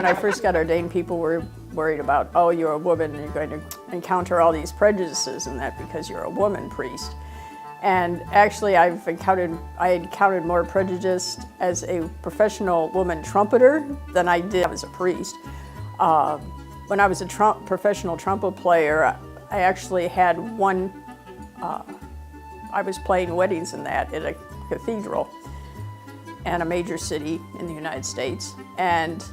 When I first got ordained, people were worried about, oh, you're a woman, and you're going to encounter all these prejudices and that because you're a woman priest. And actually, I encountered more prejudice as a professional woman trumpeter than I did as a priest. When I was a professional trumpet player, I actually had I was playing weddings in that at a cathedral in a major city in the United States. And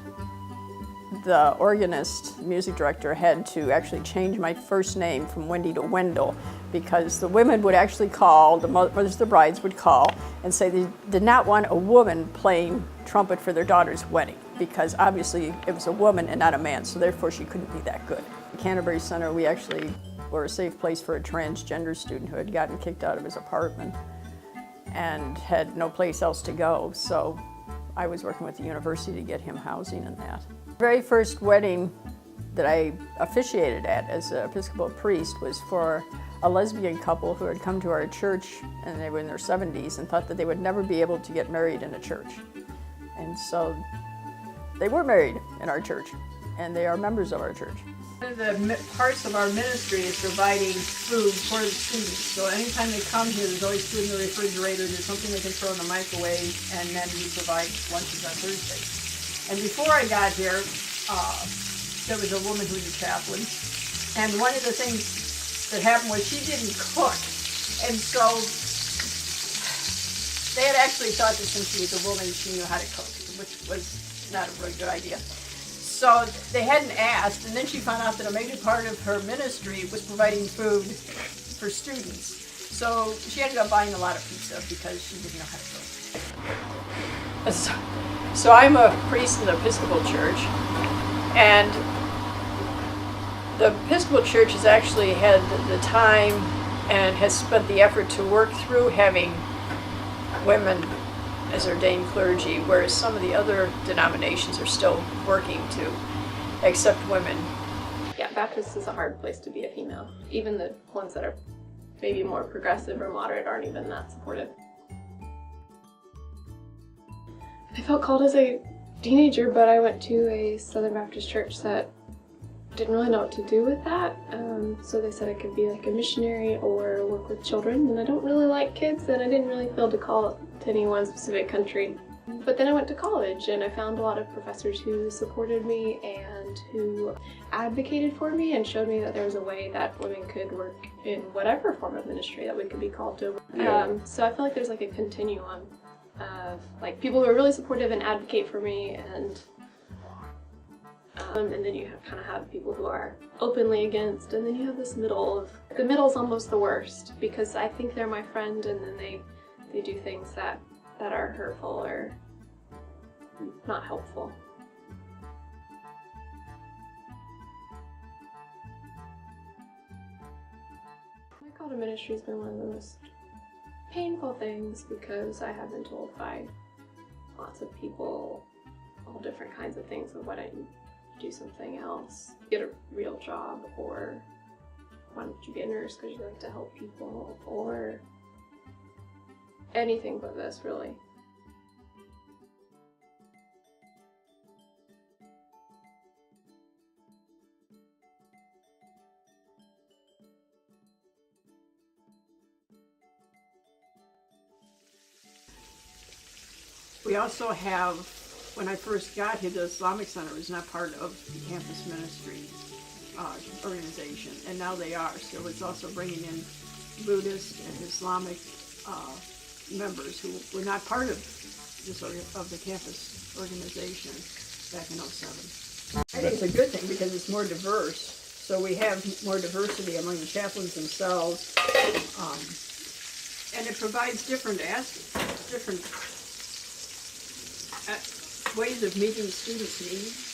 the organist, music director, had to actually change my first name from Wendy to Wendell because the women would actually call, the mothers of the brides would call and say they did not want a woman playing trumpet for their daughter's wedding because obviously it was a woman and not a man, so therefore she couldn't be that good. At Canterbury Center, we actually were a safe place for a transgender student who had gotten kicked out of his apartment and had no place else to go, so I was working with the university to get him housing and that. The very first wedding that I officiated at as an Episcopal priest was for a lesbian couple who had come to our church, and they were in their 70s and thought that they would never be able to get married in a church. And so they were married in our church, and they are members of our church. One of the parts of our ministry is providing food for the students. So anytime they come here, there's always food in the refrigerator, there's something they can throw in the microwave, and then we provide lunches on Thursdays. And before I got here, there was a woman who was a chaplain, and one of the things that happened was she didn't cook, and so they had actually thought that since she was a woman, she knew how to cook, which was not a really good idea. So they hadn't asked, and then she found out that a major part of her ministry was providing food for students. So she ended up buying a lot of pizza because she didn't know how to cook. So I'm a priest in the Episcopal Church, and the Episcopal Church has actually had the time and has spent the effort to work through having women as ordained clergy, whereas some of the other denominations are still working to accept women. Yeah, Baptist is a hard place to be a female. Even the ones that are maybe more progressive or moderate aren't even that supportive. I felt called as a teenager, but I went to a Southern Baptist church that didn't really know what to do with that. So they said I could be like a missionary or work with children, and I don't really like kids, and I didn't really feel to call to any one specific country. But then I went to college, and I found a lot of professors who supported me and who advocated for me and showed me that there was a way that women could work in whatever form of ministry that we could be called to. So I feel like there's like a continuum of like people who are really supportive and advocate for me, and then you kind of have people who are openly against, and then you have this middle of, the middle's almost the worst because I think they're my friend and then they do things that are hurtful or not helpful. My call to ministry has been one of the most painful things because I have been told by lots of people all different kinds of things of why don't you do something else, get a real job, or why don't you be a nurse because you like to help people, or anything but this, really. We also have, when I first got here, the Islamic Center was not part of the campus ministry organization, and now they are. So it's also bringing in Buddhist and Islamic members who were not part of the campus organization back in '07. I think it's a good thing because it's more diverse. So we have more diversity among the chaplains themselves, and it provides different ways of meeting students' needs.